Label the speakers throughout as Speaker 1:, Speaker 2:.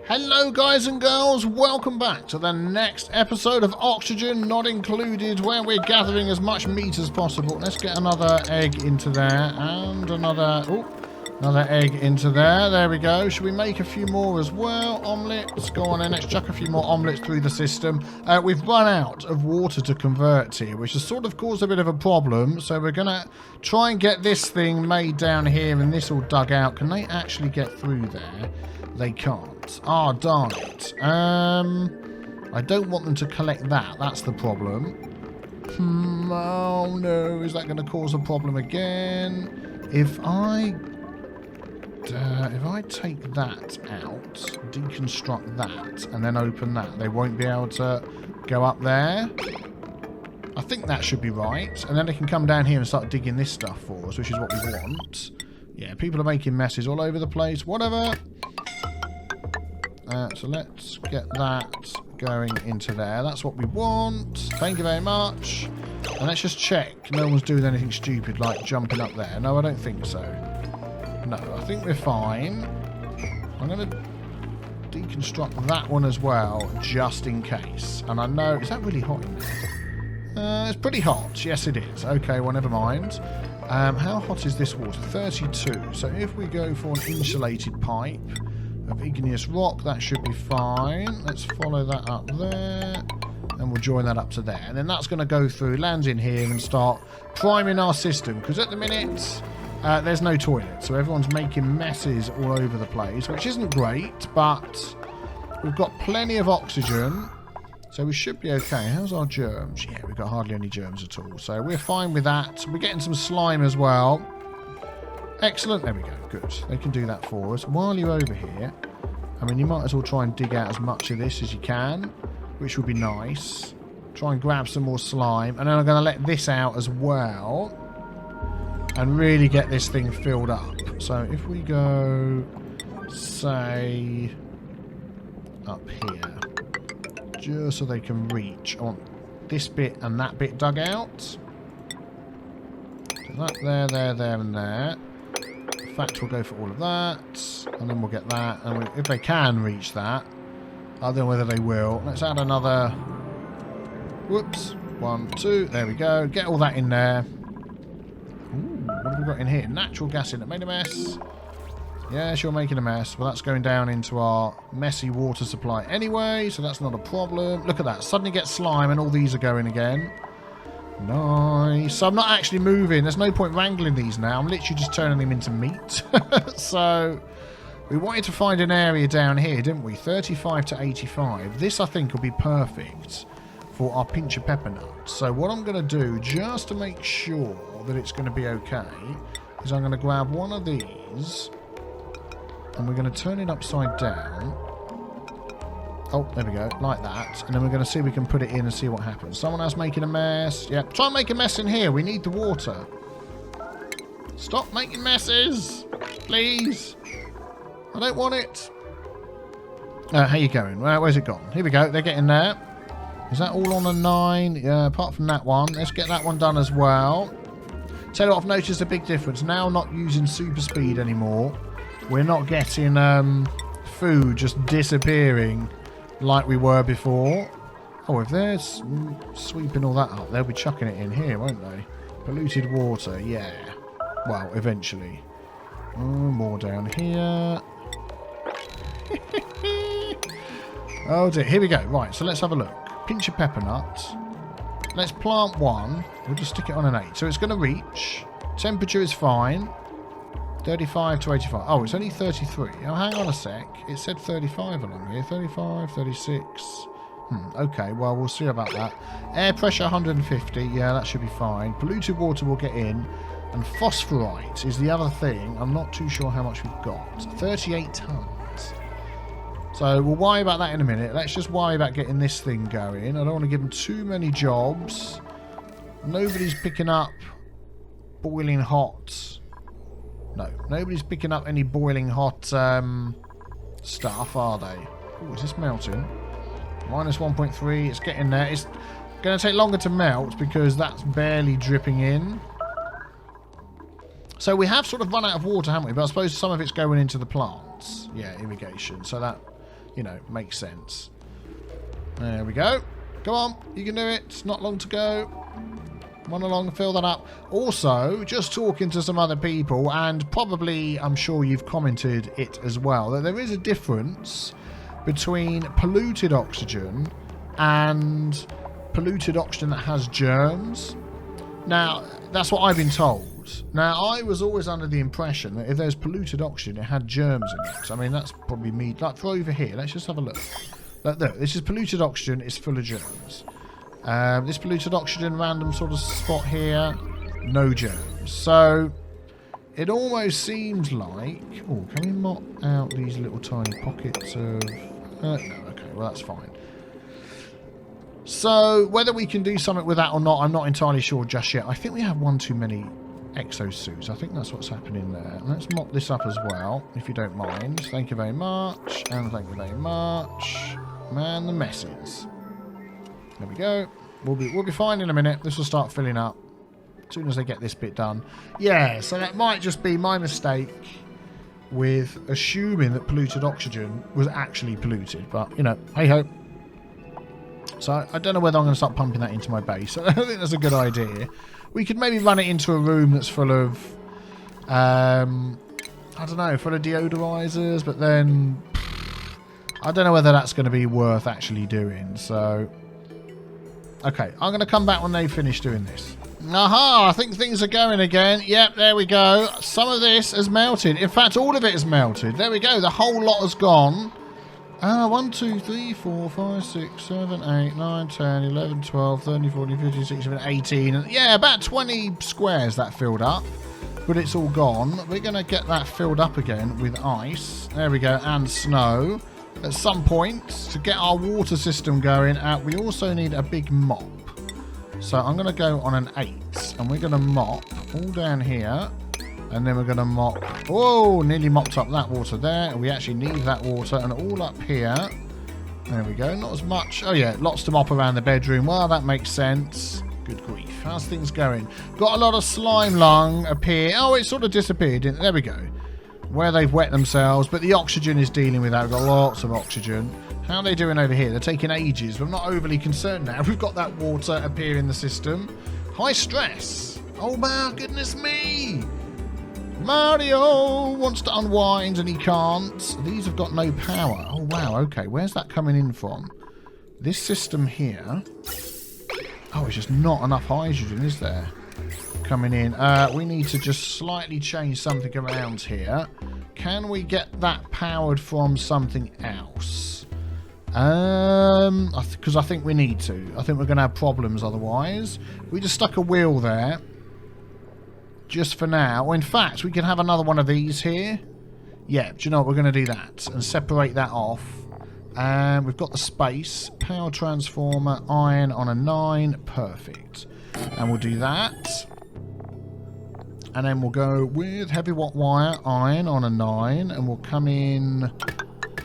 Speaker 1: Hello guys and girls, welcome back to the next episode of Oxygen Not Included, where we're gathering as much meat as possible. Let's get another egg into there, and another egg into there. There we go. Should we make a few more as well? Omelettes, go on in, let's chuck a few more omelettes through the system. We've run out of water to convert here, which has sort of caused a bit of a problem, so we're going to try and get this thing made down here and this all dug out. Can they actually get through there? They can't. Ah, darn it. I don't want them to collect that. That's the problem. Oh no, is that going to cause a problem again? If I take that out, deconstruct that, and then open that, they won't be able to go up there. I think that should be right. And then they can come down here and start digging this stuff for us, which is what we want. Yeah, people are making messes all over the place. Whatever. So let's get that going into there. That's what we want. Thank you very much. And let's just check. No one's doing anything stupid like jumping up there. No, I don't think so. No, I think we're fine. I'm going to deconstruct that one as well, just in case. And I know... Is that really hot in there? It's pretty hot. Yes, it is. Okay, well, never mind. How hot is this water? 32. So if we go for an insulated pipe of igneous rock, that should be fine. Let's follow that up there, and we'll join that up to there. And then that's going to go through, land in here, and start priming our system. Because at the minute, there's no toilet, so everyone's making messes all over the place, which isn't great, but we've got plenty of oxygen, so we should be okay. How's our germs? Yeah, we've got hardly any germs at all, so we're fine with that. We're getting some slime as well. Excellent. There we go. Good. They can do that for us. While you're over here, I mean, you might as well try and dig out as much of this as you can, which would be nice. Try and grab some more slime. And then I'm going to let this out as well and really get this thing filled up. So if we go, say, up here, just so they can reach. I want this bit and that bit dug out. So that there, and there. In fact, we'll go for all of that, and then we'll get that, and if they can reach that, I don't know whether they will. Let's add another, whoops, 1, 2, there we go, get all that in there. Ooh, what have we got in here? Natural gas in it, made a mess. Yes, you're making a mess. Well, that's going down into our messy water supply anyway, so that's not a problem. Look at that, suddenly get slime, and all these are going again. Nice. So I'm not actually moving. There's no point wrangling these now. I'm literally just turning them into meat. So we wanted to find an area down here, didn't we? 35 to 85. This, I think, will be perfect for our pinch of pepper nuts. So what I'm going to do, just to make sure that it's going to be okay, is I'm going to grab one of these and we're going to turn it upside down. Oh, there we go, like that. And then we're going to see if we can put it in and see what happens. Someone else making a mess. Yep, try and make a mess in here. We need the water. Stop making messes, please. I don't want it. How you going? Where's it gone? Here we go. They're getting there. Is that all on a 9? Yeah, apart from that one. Let's get that one done as well. Tell you what, I've noticed a big difference. Now not using super speed anymore. We're not getting food just disappearing like we were before. Oh, if they're sweeping all that up, they'll be chucking it in here, won't they? Polluted water, yeah. Well, eventually. Oh, more down here. Oh dear, here we go. Right, so let's have a look. Pinch of pepper nuts. Let's plant one. We'll just stick it on an 8. So it's going to reach. Temperature is fine. 35 to 85. Oh, it's only 33. Oh, hang on a sec. It said 35 along here. 35, 36. Okay, well, we'll see about that. Air pressure 150. Yeah, that should be fine. Polluted water will get in. And phosphorite is the other thing. I'm not too sure how much we've got. 38 tons. So we'll worry about that in a minute. Let's just worry about getting this thing going. I don't want to give them too many jobs. Nobody's picking up boiling hot... No, nobody's picking up any boiling hot stuff, are they? Oh, is this melting? Minus 1.3, it's getting there. It's going to take longer to melt because that's barely dripping in. So we have sort of run out of water, haven't we? But I suppose some of it's going into the plants. Yeah, irrigation. So that you know, makes sense. There we go. Come on, you can do it. It's not long to go. Run along and fill that up. Also, just talking to some other people, and probably, I'm sure you've commented it as well, that there is a difference between polluted oxygen and polluted oxygen that has germs. Now, that's what I've been told. Now, I was always under the impression that if there's polluted oxygen, it had germs in it. I mean, that's probably me. Like, for over here, let's just have a look. Look, this is polluted oxygen. It's full of germs. This polluted oxygen, random sort of spot here, no germs. So, it almost seems like... Oh, can we mop out these little tiny pockets of... no, okay, well, that's fine. So, whether we can do something with that or not, I'm not entirely sure just yet. I think we have one too many exosuits. I think that's what's happening there. Let's mop this up as well, if you don't mind. Thank you very much, and thank you very much. Man, the messes. There we go. We'll be fine in a minute. This will start filling up as soon as they get this bit done. Yeah, so that might just be my mistake with assuming that polluted oxygen was actually polluted. But, you know, hey-ho. So I don't know whether I'm going to start pumping that into my base. I don't think that's a good idea. We could maybe run it into a room that's full of, I don't know, full of deodorizers. But then, I don't know whether that's going to be worth actually doing. So... Okay, I'm going to come back when they finish doing this. Aha, I think things are going again. Yep, there we go. Some of this has melted. In fact, all of it has melted. There we go. The whole lot has gone. 1, 2, 3, 4, 5, 6, 7, 8, 9, 10, 11, 12, 13, 14, 15, 16, 17, 18. Yeah, about 20 squares that filled up. But it's all gone. We're going to get that filled up again with ice. There we go. And snow. At some point, to get our water system going, we also need a big mop. So I'm going to go on an 8, and we're going to mop all down here, and then we're going to mop... Oh, nearly mopped up that water there. We actually need that water, and all up here. There we go. Not as much. Oh, yeah, lots to mop around the bedroom. Well, that makes sense. Good grief. How's things going? Got a lot of slime lung appear. Oh, it sort of disappeared. There we go. Where they've wet themselves, but the oxygen is dealing with that. We've got lots of oxygen. How are they doing over here? They're taking ages, but I'm not overly concerned now. We've got that water appear in the system. High stress. Oh my goodness me. Mario wants to unwind and he can't. These have got no power. Oh wow, okay. Where's that coming in from? This system here. Oh, it's just not enough hydrogen, is there? Coming in. We need to just slightly change something around here. Can we get that powered from something else? Because I think we need to. I think we're going to have problems otherwise. We just stuck a wheel there. Just for now. Well, in fact, we can have another one of these here. Yeah, do you know what? We're going to do that. And separate that off. And we've got the space. Power transformer, iron on a 9. Perfect. And we'll do that. And then we'll go with heavy watt wire, iron on a 9. And we'll come in...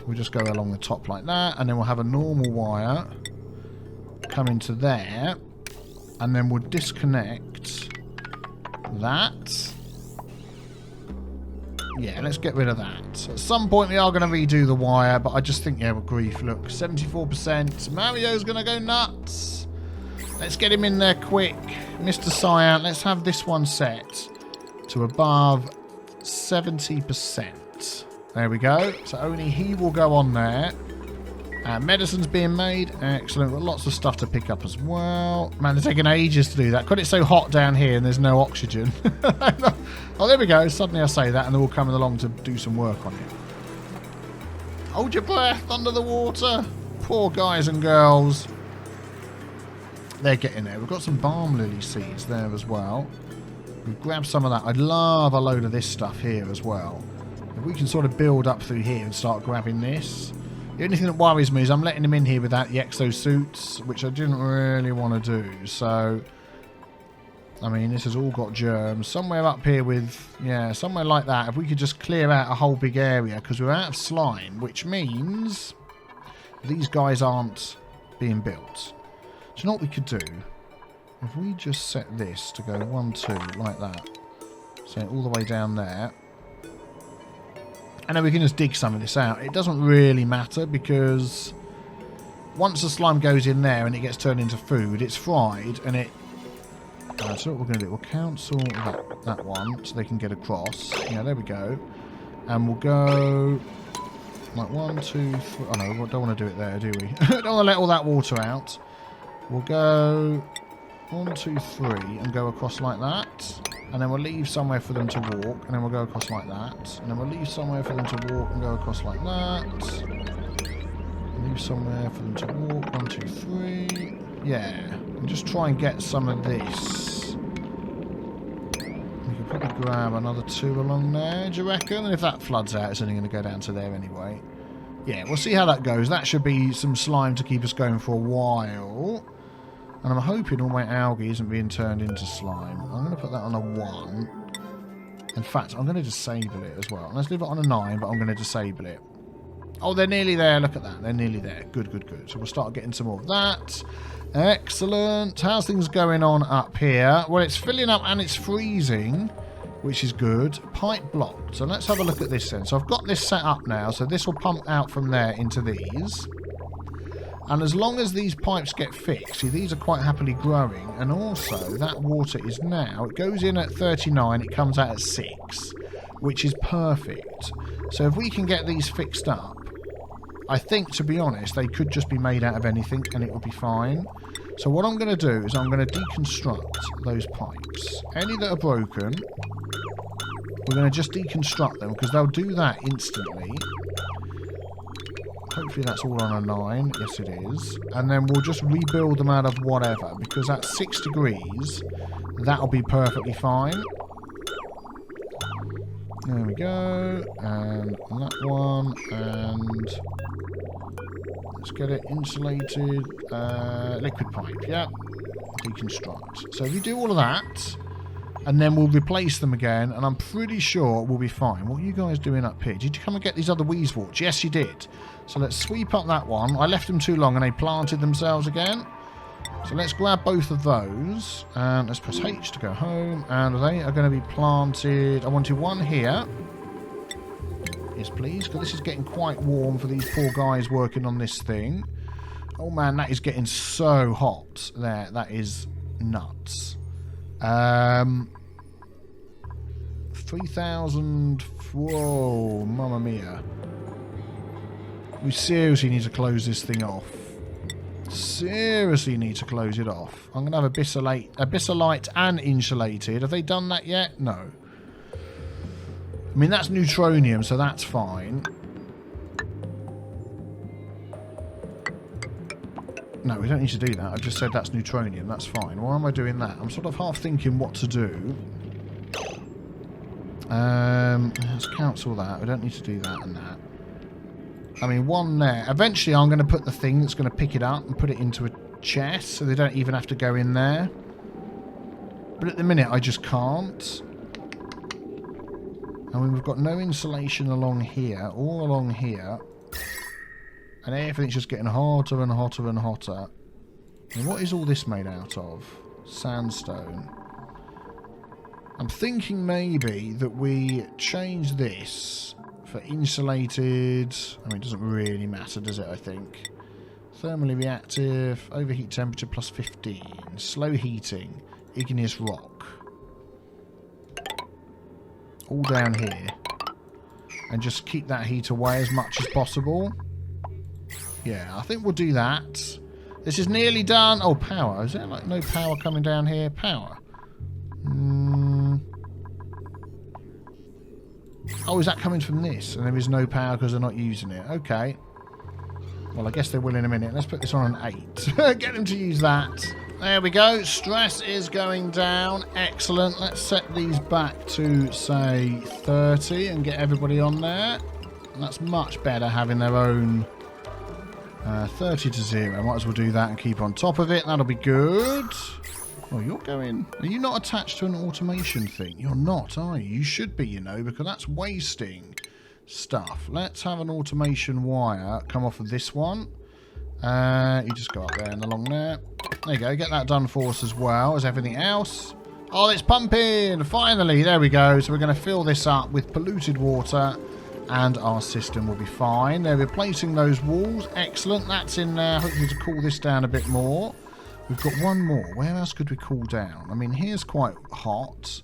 Speaker 1: We'll just go along the top like that. And then we'll have a normal wire come into there. And then we'll disconnect that. Yeah, let's get rid of that. At some point we are going to redo the wire, but I just think, yeah, well, grief, look, 74%. Mario's going to go nuts. Let's get him in there quick. Mr. Cyan, let's have this one set to above 70%. There we go. So only he will go on there. Medicine's being made. Excellent. Got lots of stuff to pick up as well. Man, they're taking ages to do that. God, it's so hot down here and there's no oxygen. Oh, there we go. Suddenly I say that and they're all coming along to do some work on it. Hold your breath under the water. Poor guys and girls. They're getting there. We've got some balm lily seeds there as well. We've grabbed some of that. I'd love a load of this stuff here as well. If we can sort of build up through here and start grabbing this. The only thing that worries me is I'm letting them in here without the EXO suits, which I didn't really want to do. So, I mean, this has all got germs. Somewhere up here with, yeah, somewhere like that. If we could just clear out a whole big area, because we're out of slime, which means these guys aren't being built. Do you know what we could do? If we just set this to go 1, 2, like that. Set it all the way down there. And then we can just dig some of this out. It doesn't really matter because once the slime goes in there and it gets turned into food, it's fried and it... so what we're going to do, we'll cancel that one so they can get across. Yeah, there we go. And we'll go... like 1, 2, 3... oh no, we don't want to do it there, do we? Don't want to let all that water out. We'll go 1, 2, 3 and go across like that. And then we'll leave somewhere for them to walk. And then we'll go across like that. And then we'll leave somewhere for them to walk and go across like that. Leave somewhere for them to walk. 1, 2, 3. Yeah. And just try and get some of this. We could probably grab another 2 along there, do you reckon? And if that floods out, it's only going to go down to there anyway. Yeah, we'll see how that goes. That should be some slime to keep us going for a while. And I'm hoping all my algae isn't being turned into slime. I'm going to put that on a 1. In fact, I'm going to disable it as well. Let's leave it on a 9, but I'm going to disable it. Oh, they're nearly there. Look at that. They're nearly there. Good, good, good. So we'll start getting some more of that. Excellent. How's things going on up here? Well, it's filling up and it's freezing, which is good. Pipe blocked. So let's have a look at this then. So I've got this set up now. So this will pump out from there into these. And as long as these pipes get fixed, see, these are quite happily growing. And also, that water is now, it goes in at 39, it comes out at 6, which is perfect. So if we can get these fixed up, I think, to be honest, they could just be made out of anything and it will be fine. So what I'm going to do is I'm going to deconstruct those pipes. Any that are broken, we're going to just deconstruct them because they'll do that instantly. Hopefully that's all on a 9. Yes, it is. And then we'll just rebuild them out of whatever, because at 6 degrees, that'll be perfectly fine. There we go. And that one. And let's get it insulated. Liquid pipe, yeah. Deconstruct. So if you do all of that, and then we'll replace them again, and I'm pretty sure we'll be fine. What are you guys doing up here? Did you come and get these other weezeworts? Yes, you did. So let's sweep up that one. I left them too long and they planted themselves again. So let's grab both of those. And let's press H to go home. And they are going to be planted. I wanted one here. Yes, please. Because this is getting quite warm for these poor guys working on this thing. Oh, man, that is getting so hot. There, that is nuts. 3,000. Whoa, mamma mia. We seriously need to close this thing off. Seriously need to close it off. I'm going to have abyssalite and insulated. Have they done that yet? No. I mean, that's neutronium, so that's fine. No, we don't need to do that. I've just said that's neutronium. That's fine. Why am I doing that? I'm sort of half thinking what to do. Let's cancel that. We don't need to do that and that. I mean, one there. Eventually, I'm going to put the thing that's going to pick it up and put it into a chest, so they don't even have to go in there. But at the minute, I just can't. I mean, we've got no insulation along here, all along here. And everything's just getting hotter and hotter and hotter. And what is all this made out of? Sandstone. I'm thinking maybe that we change this for insulated. I mean, it doesn't really matter, does it, I think? Thermally reactive, overheat temperature plus 15, slow heating, igneous rock. All down here. And just keep that heat away as much as possible. Yeah, I think we'll do that. This is nearly done. Oh, power. Is there like no power coming down here? Power. Oh, is that coming from this? And there is no power because they're not using it. Okay. Well, I guess they will in a minute. Let's put this on an 8. Get them to use that. There we go. Stress is going down. Excellent. Let's set these back to, say, 30 and get everybody on there. And that's much better having their own 30 to 0. Might as well do that and keep on top of it. That'll be good. Oh, you're going... Are you not attached to an automation thing? You're not, are you? You should be, you know, because that's wasting stuff. Let's have an automation wire come off of this one. You just go up there and along there. There you go. Get that done for us as well as everything else. Oh, it's pumping! Finally! There we go. So we're going to fill this up with polluted water. and our system will be fine. They're replacing those walls. Excellent. That's in there. Hopefully to cool this down a bit more. We've got one more. Where else could we cool down? I mean, here's quite hot.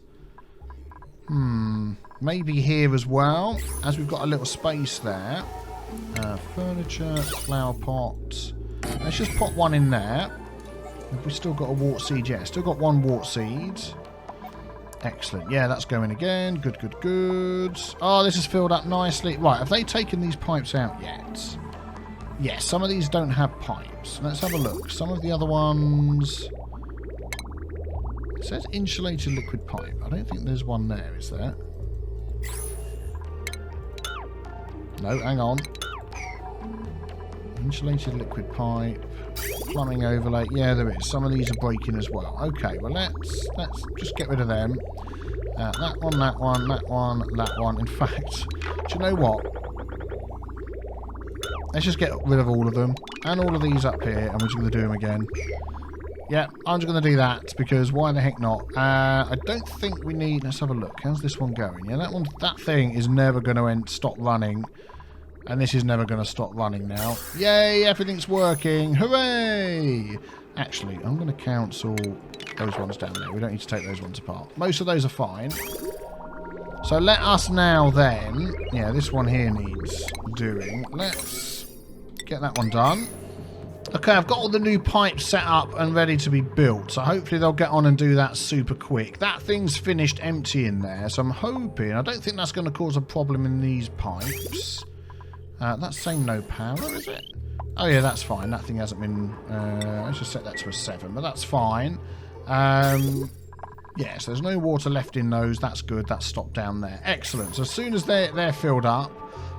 Speaker 1: Maybe here as well, as we've got a little space there. Furniture, flower pot. Let's just pop one in there. Have we still got a wart seed? Yeah, still got one wart seed. Excellent. Yeah, that's going again. Good, good, good. Oh, this is filled up nicely. Right, have they taken these pipes out yet? Yes, some of these don't have pipes. Let's have a look. Some of the other ones... It says insulated liquid pipe. I don't think there's one there, is there? No, hang on. Insulated liquid pipe. Plumbing overlay. Yeah, there is. Some of these are breaking as well. Okay, well, let's just get rid of them. That one, that one, that one, that one. In fact, do you know what? Let's just get rid of all of them. And all of these up here, and we're just going to do them again. Yeah, I'm just going to do that, because why the heck not? I don't think we need... Let's have a look. How's this one going? Yeah, that thing is never going to stop running. And this is never going to stop running now. Yay, everything's working. Hooray! Actually, I'm going to cancel those ones down there. We don't need to take those ones apart. Most of those are fine. So let us now then... Yeah, this one here needs doing. Let's get that one done. Okay, I've got all the new pipes set up and ready to be built. So hopefully they'll get on and do that super quick. That thing's finished emptying there. So I'm hoping... I don't think that's going to cause a problem in these pipes. That's saying no power, is it? Oh yeah, that's fine. That thing hasn't been... let's just set that to a 7, but that's fine. Yes, there's no water left in those. That's good. That's stopped down there. Excellent. So as soon as they're filled up,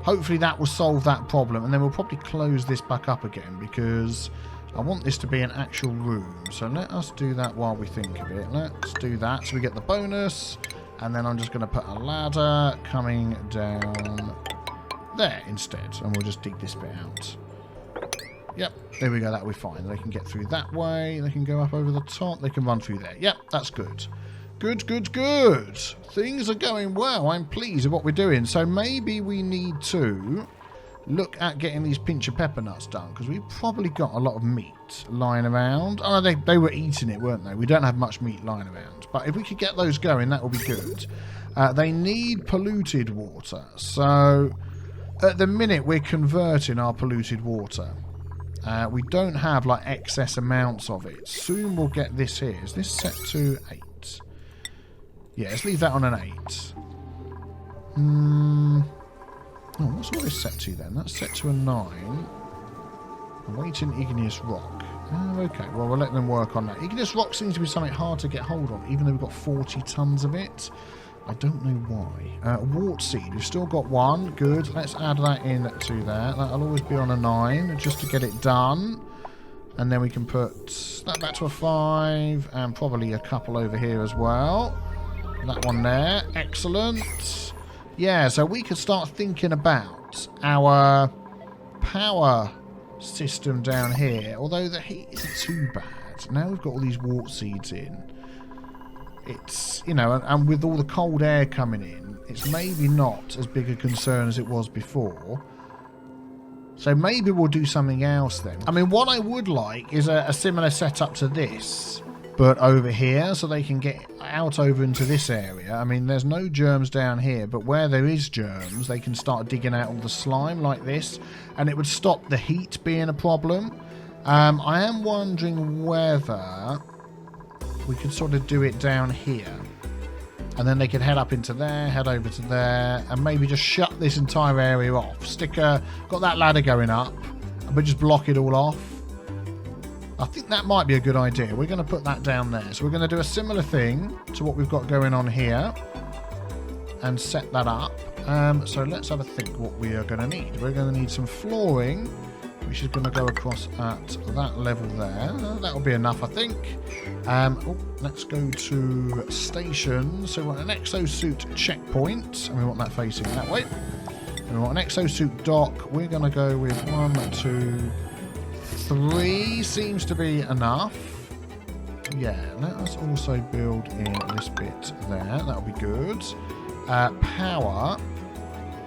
Speaker 1: hopefully that will solve that problem. And then we'll probably close this back up again, because I want this to be an actual room. So let us do that while we think of it. Let's do that so we get the bonus. And then I'm just going to put a ladder coming down... there instead, and we'll just dig this bit out. Yep, there we go, that'll be fine. They can get through that way, they can go up over the top, they can run through there. Yep, that's good. Good, good, good. Things are going well. I'm pleased with what we're doing. So maybe we need to look at getting these pinch of pepper nuts done, because we've probably got a lot of meat lying around. Oh, they were eating it, weren't they? We don't have much meat lying around. But if we could get those going, that would be good. They need polluted water. So... at the minute, we're converting our polluted water. We don't have, like, excess amounts of it. Soon we'll get this here. Is this set to 8? Yeah, let's leave that on an 8. Oh, what's all this set to, then? That's set to a 9. Awaiting igneous rock. Oh, okay, well, we'll let them work on that. Igneous rock seems to be something hard to get hold of, even though we've got 40 tons of it. I don't know why. Wart seed, we've still got one. Good. Let's add that in to there. That'll always be on a 9, just to get it done. And then we can put that back to a 5, and probably a couple over here as well. That one there. Excellent. Yeah, so we could start thinking about our power system down here. Although the heat isn't too bad. Now we've got all these wart seeds in. It's, you know, and with all the cold air coming in, it's maybe not as big a concern as it was before. So maybe we'll do something else then. I mean, what I would like is a similar setup to this, but over here, so they can get out over into this area. I mean, there's no germs down here, but where there is germs, they can start digging out all the slime like this, and it would stop the heat being a problem. I am wondering whether... we could sort of do it down here. And then they could head up into there, head over to there, and maybe just shut this entire area off. Got that ladder going up, but just block it all off. I think that might be a good idea. We're going to put that down there. So we're going to do a similar thing to what we've got going on here. And set that up. So let's have a think what we are going to need. We're going to need some flooring, which is going to go across at that level there. That'll be enough, I think. Let's go to stations. So we want an exosuit checkpoint, and we want that facing that way. And we want an exosuit dock. We're going to go with 1, 2, 3. Seems to be enough. Yeah, let us also build in this bit there. That'll be good. Power.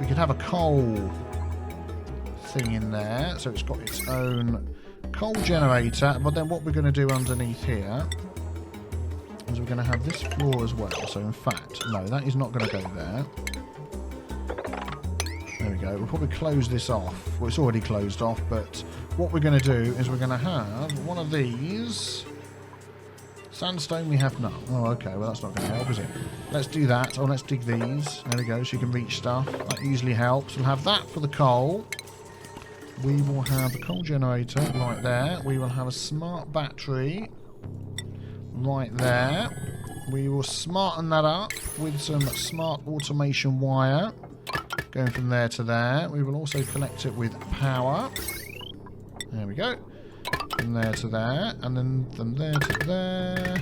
Speaker 1: we could have a coal thing in there, so it's got its own coal generator. But then what we're going to do underneath here is we're going to have this floor as well. So in fact, no, that is not going to go there. There we go. We'll probably close this off. Well, it's already closed off, but what we're going to do is we're going to have one of these. Sandstone we have none. Oh, okay. Well, that's not going to help, is it? Let's do that. Oh, let's dig these. There we go. So you can reach stuff. That usually helps. We'll have that for the coal. We will have a coal generator right there. We will have a smart battery right there. We will smarten that up with some smart automation wire. Going from there to there. We will also connect it with power. There we go. From there to there. And then from there to there.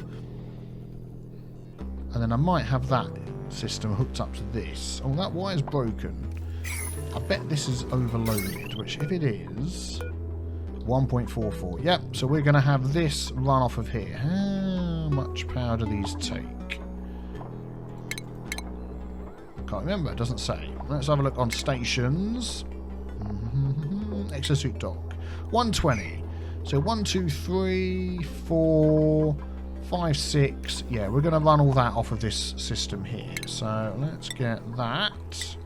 Speaker 1: And then I might have that system hooked up to this. Oh, that wire's broken. I bet this is overloaded, which if it is... 1.44. Yep, so we're going to have this run off of here. How much power do these take? Can't remember, it doesn't say. Let's have a look on stations. Exosuit dock. 120. So 1, 2, 3, 4, 5, 6. Yeah, we're going to run all that off of this system here. So let's get that.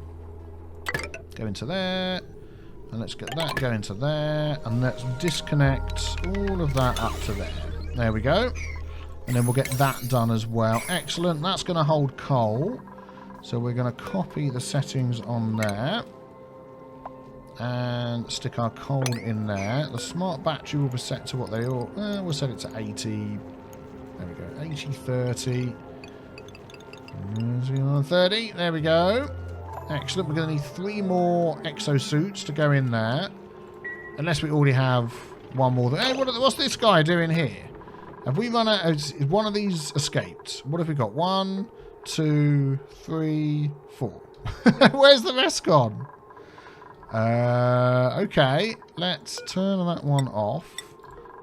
Speaker 1: Go into there. And let's get that go into there. And let's disconnect all of that up to there. There we go. And then we'll get that done as well. Excellent. That's going to hold coal. So we're going to copy the settings on there and stick our coal in there. The smart battery will be set to what they all... we'll set it to 80. There we go. 80, 30. 30. There we go. Excellent. We're going to need 3 more exosuits to go in there. Unless we already have one more. Hey, what's this guy doing here? Have we run out? Is one of these escaped? What have we got? 1, 2, 3, 4. Where's the rest gone? Okay. Let's turn that one off.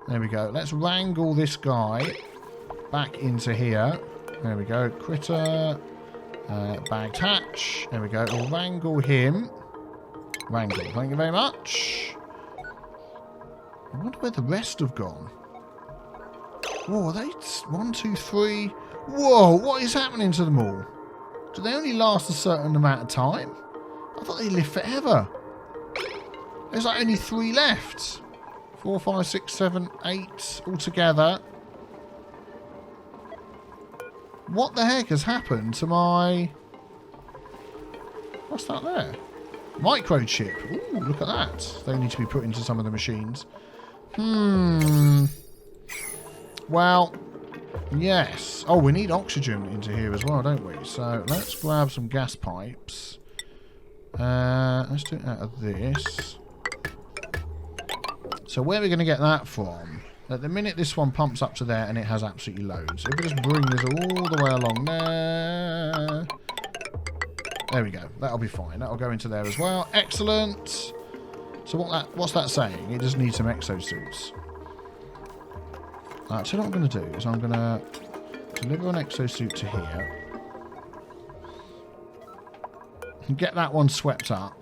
Speaker 1: There we go. Let's wrangle this guy back into here. There we go. Critter. Bagged hatch. There we go. We'll wrangle him. Wrangle. Thank you very much. I wonder where the rest have gone. Whoa, are they 1, 2, 3? Whoa, what is happening to them all? Do they only last a certain amount of time? I thought they lived forever. There's like only 3 left. 4, 5, 6, 7, 8 altogether. What the heck has happened to my... What's that there? Microchip. Ooh, look at that. They need to be put into some of the machines. Well, yes. Oh, we need oxygen into here as well, don't we? So let's grab some gas pipes. Let's do it out of this. So where are we going to get that from? At the minute this one pumps up to there and it has absolutely loads. If we just bring this all the way along there. There we go. That'll be fine. That'll go into there as well. Excellent. So what's that saying? It just needs some exosuits. Alright, so what I'm going to do is I'm going to deliver an exosuit to here. And get that one swept up.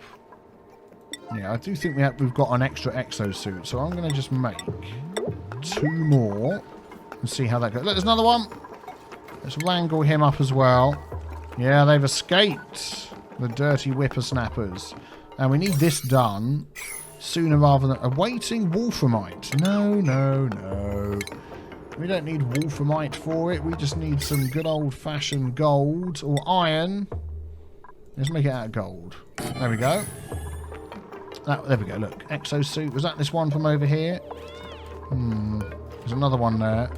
Speaker 1: Yeah, I do think we've got an extra exosuit. So I'm going to just make 2 more and see how that goes. Look, there's another one. Let's wrangle him up as well. Yeah, they've escaped. The dirty whippersnappers. And we need this done sooner rather than... Awaiting wolframite. No, no, no. We don't need wolframite for it. We just need some good old-fashioned gold or iron. Let's make it out of gold. There we go. There we go, look. Exosuit. Was that this one from over here? There's another one there.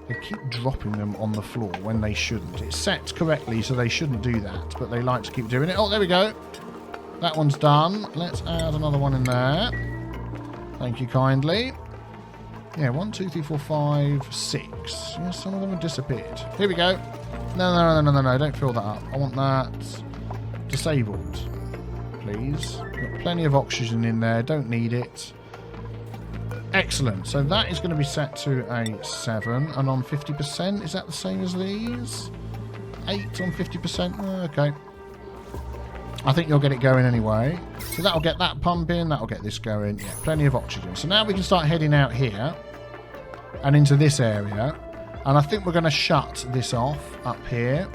Speaker 1: They keep dropping them on the floor when they shouldn't. It's set correctly, so they shouldn't do that. But they like to keep doing it. Oh, there we go. That one's done. Let's add another one in there. Thank you kindly. Yeah, 1, 2, 3, 4, 5, 6. Yeah, some of them have disappeared. Here we go. No. Don't fill that up. I want that disabled, please. Got plenty of oxygen in there. Don't need it. Excellent. So that is going to be set to a 7 and on 50%. Is that the same as these? 8 on 50%. Okay. I think you'll get it going anyway. So that'll get that pumping, that'll get this going. Yeah, plenty of oxygen. So now we can start heading out here and into this area. And I think we're going to shut this off up here.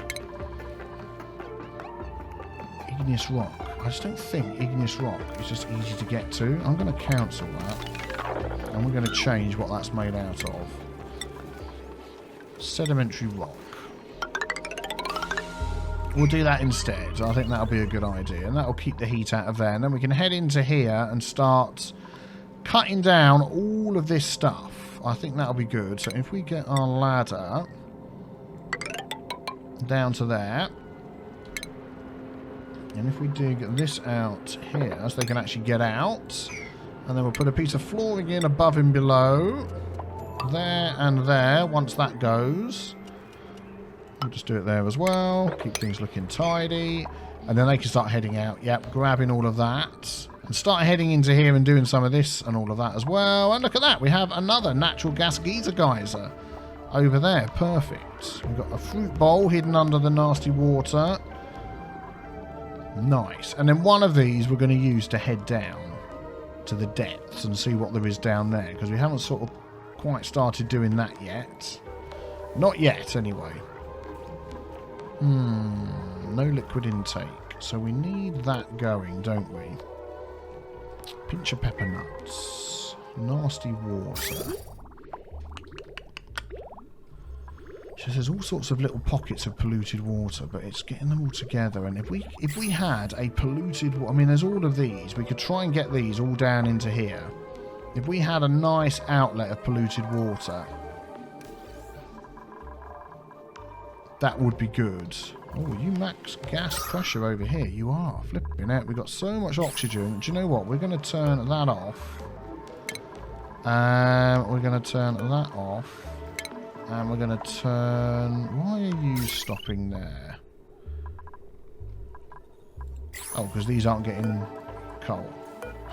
Speaker 1: Igneous rock. I just don't think igneous rock is just easy to get to. I'm going to cancel that. And we're going to change what that's made out of. Sedimentary rock. We'll do that instead. I think that'll be a good idea. And that'll keep the heat out of there. And then we can head into here and start cutting down all of this stuff. I think that'll be good. So if we get our ladder down to there. And if we dig this out here so they can actually get out. And then we'll put a piece of flooring in above and below. There and there once that goes. We'll just do it there as well. Keep things looking tidy. And then they can start heading out. Yep, grabbing all of that. And start heading into here and doing some of this and all of that as well. And look at that. We have another natural gas geyser over there. Perfect. We've got a fruit bowl hidden under the nasty water. Nice. And then one of these we're going to use to head down to the depths and see what there is down there. Because we haven't sort of quite started doing that yet. Not yet, anyway. No liquid intake. So we need that going, don't we? Pinch of pepper nuts. Nasty water. So there's all sorts of little pockets of polluted water, but it's getting them all together. And if we had a polluted... I mean, there's all of these. We could try and get these all down into here. If we had a nice outlet of polluted water... that would be good. Oh, you max gas pressure over here. You are. Flipping out. We've got so much oxygen. Do you know what? We're going to turn that off. We're going to turn that off. And we're going to turn... Why are you stopping there? Oh, because these aren't getting coal.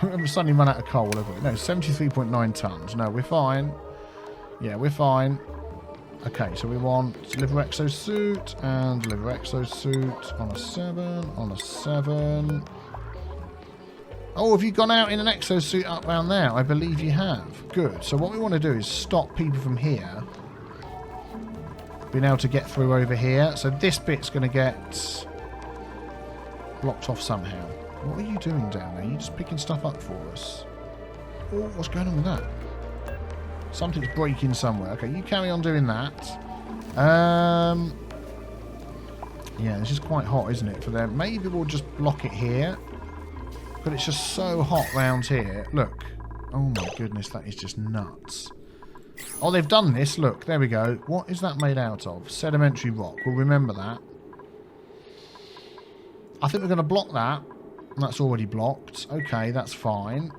Speaker 1: We've suddenly run out of coal, haven't we? No, 73.9 tons. No, we're fine. Yeah, we're fine. Okay, so we want deliver exosuit and deliver exosuit on a 7, on a 7. Oh, have you gone out in an exosuit up around there? I believe you have. Good. So what we want to do is stop people from here being able to get through over here. So this bit's going to get blocked off somehow. What are you doing down there? Are you just picking stuff up for us? Oh, what's going on with that? Something's breaking somewhere. Okay, you carry on doing that. Yeah, this is quite hot, isn't it, for them? Maybe we'll just block it here. But it's just so hot round here. Look. Oh my goodness, that is just nuts. Oh, they've done this. Look, there we go. What is that made out of? Sedimentary rock. We'll remember that. I think we're going to block that. That's already blocked. Okay, that's fine.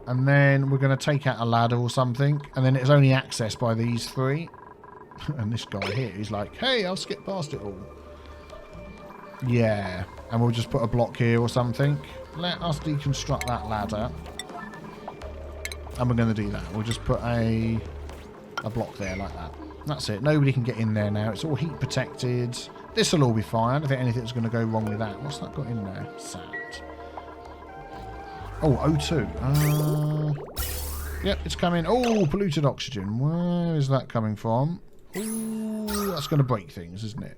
Speaker 1: And then we're going to take out a ladder or something. And then it's only accessed by these three. And this guy here, he's like, hey, I'll skip past it all. Yeah. And we'll just put a block here or something. Let us deconstruct that ladder. And we're going to do that. We'll just put a block there like that. That's it. Nobody can get in there now. It's all heat protected. This will all be fine. I don't think anything's going to go wrong with that. What's that got in there? Sand. Oh, O2. Yep, it's coming. Oh, polluted oxygen. Where is that coming from? Oh, that's going to break things, isn't it?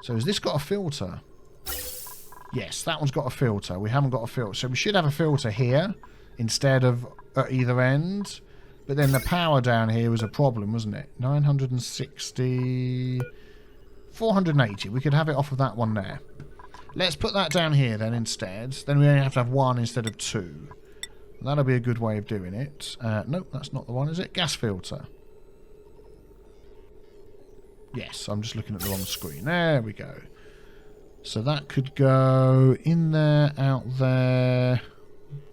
Speaker 1: So has this got a filter? Yes, that one's got a filter. We haven't got a filter. So we should have a filter here instead of at either end. But then the power down here was a problem, wasn't it? 960... 480. We could have it off of that one there. Let's put that down here then instead. Then we only have to have one instead of two. That'll be a good way of doing it. Nope, that's not the one, is it? Gas filter. Yes, I'm just looking at the wrong screen. There we go. So that could go in there, out there,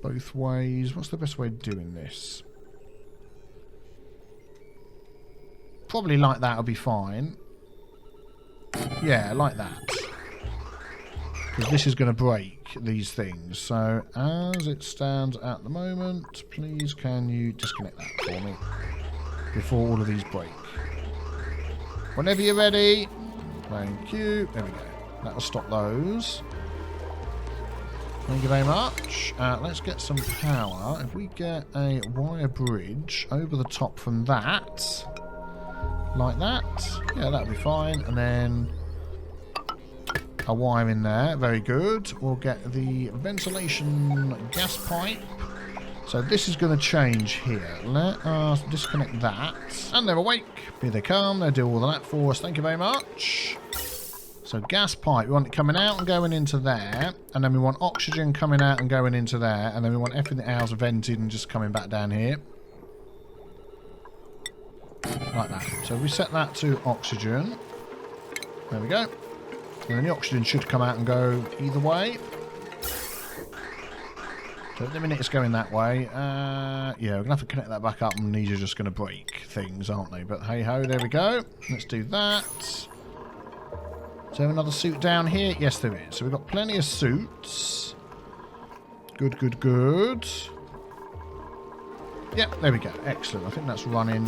Speaker 1: both ways. What's the best way of doing this? Probably like that will be fine. Yeah, like that. Because this is going to break these things. So, as it stands at the moment, please can you disconnect that for me before all of these break. Whenever you're ready. Thank you. There we go. That'll stop those. Thank you very much. Let's get some power. If we get a wire bridge over the top from that, like that, yeah, that'll be fine. And then a wire in there. Very good. We'll get the ventilation gas pipe. So this is going to change here. Let us disconnect that. And they're awake. Here they come. They'll do all of that for us. Thank you very much. So gas pipe. We want it coming out and going into there. And then we want oxygen coming out and going into there. And then we want everything else vented and just coming back down here. Like that. So we set that to oxygen. There we go. And then the oxygen should come out and go either way. So at the minute it's going that way. Yeah, we're going to have to connect that back up and these are just going to break things, aren't they? But hey ho, there we go. Let's do that. Is there another suit down here? Yes, there is. So we've got plenty of suits. Good, good, good. Yep, there we go. Excellent. I think that's running.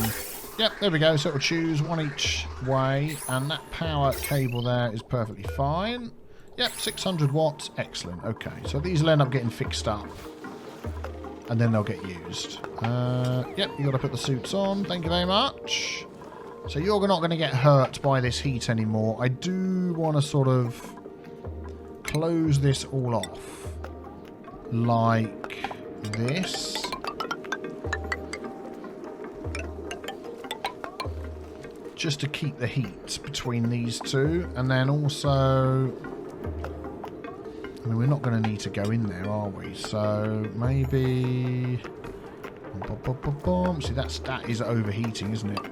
Speaker 1: Yep, there we go. So it'll choose one each way. And that power cable there is perfectly fine. Yep, 600 watts. Excellent. Okay, so these will end up getting fixed up. And then they'll get used. Yep, you got to put the suits on. Thank you very much. So you're not going to get hurt by this heat anymore. I do want to sort of close this all off. Like this. Just to keep the heat between these two. And then also... I mean, we're not going to need to go in there, are we? So maybe... See, that is overheating, isn't it?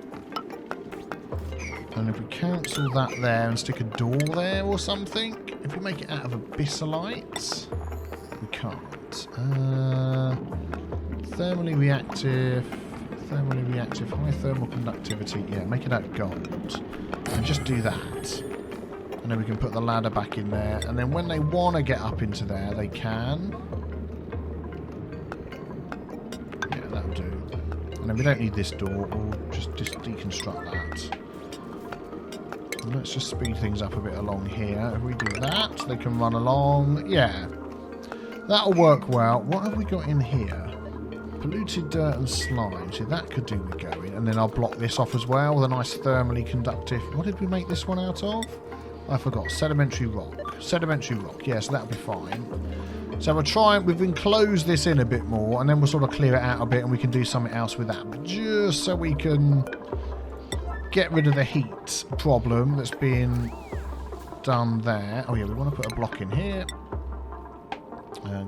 Speaker 1: And if we cancel that there and stick a door there or something, if we make it out of abyssalite, we can't. Thermally reactive, high thermal conductivity. Yeah, make it out of gold. And just do that. And then we can put the ladder back in there. And then when they want to get up into there, they can. Yeah, that'll do. And then we don't need this door. We'll just deconstruct that. And let's just speed things up a bit along here. If we do that, they can run along. Yeah. That'll work well. What have we got in here? Polluted dirt and slime. See, that could do with going. And then I'll block this off as well with a nice thermally conductive. What did we make this one out of? I forgot. Sedimentary rock. Sedimentary rock. Yes, that'll be fine. So we'll try and we've enclosed this in a bit more and then we'll sort of clear it out a bit and we can do something else with that. But just so we can get rid of the heat problem that's being done there. Oh yeah, we want to put a block in here.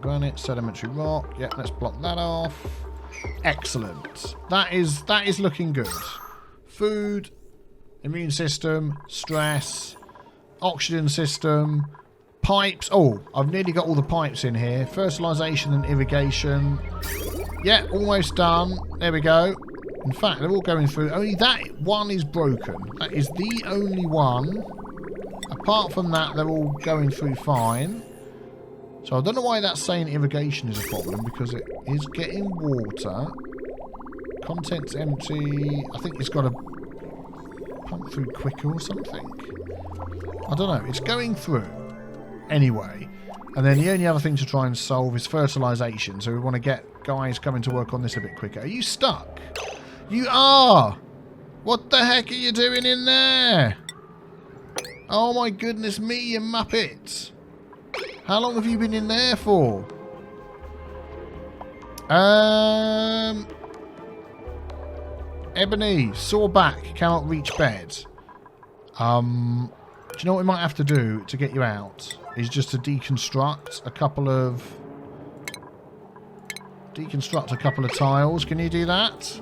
Speaker 1: Granite, sedimentary rock. Yeah, let's block that off. Excellent. That is looking good. Food, immune system, stress, oxygen system, pipes. Oh, I've nearly got all the pipes in here. Fertilization and irrigation. Yeah, almost done. There we go. In fact, they're all going through. Only that one is broken. That is the only one. Apart from that, they're all going through fine. So I don't know why that's saying irrigation is a problem, because it is getting water. Content's empty. I think it's got to pump through quicker or something. I don't know. It's going through. Anyway. And then the only other thing to try and solve is fertilization. So we want to get guys coming to work on this a bit quicker. Are you stuck? You are! What the heck are you doing in there? Oh my goodness me, you muppet. How long have you been in there for? Ebony, sore back, cannot reach bed. Do you know what we might have to do to get you out? Is just to deconstruct a couple of tiles. Can you do that?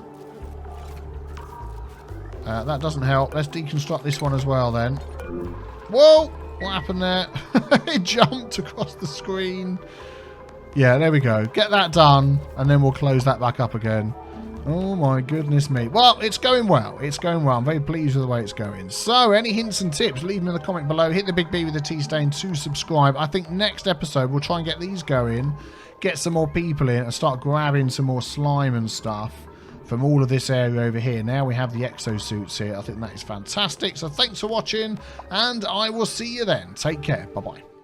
Speaker 1: That doesn't help. Let's deconstruct this one as well then. Whoa! What happened there? It jumped across the screen. Yeah, there we go. Get that done, and then we'll close that back up again. Oh my goodness me. Well, it's going well. It's going well. I'm very pleased with the way it's going. So, any hints and tips, leave them in the comment below. Hit the big B with the T stain to subscribe. I think next episode we'll try and get these going, get some more people in, and start grabbing some more slime and stuff from all of this area over here. Now we have the exosuits here. I think that is fantastic. So thanks for watching, and I will see you then. Take care. Bye-bye.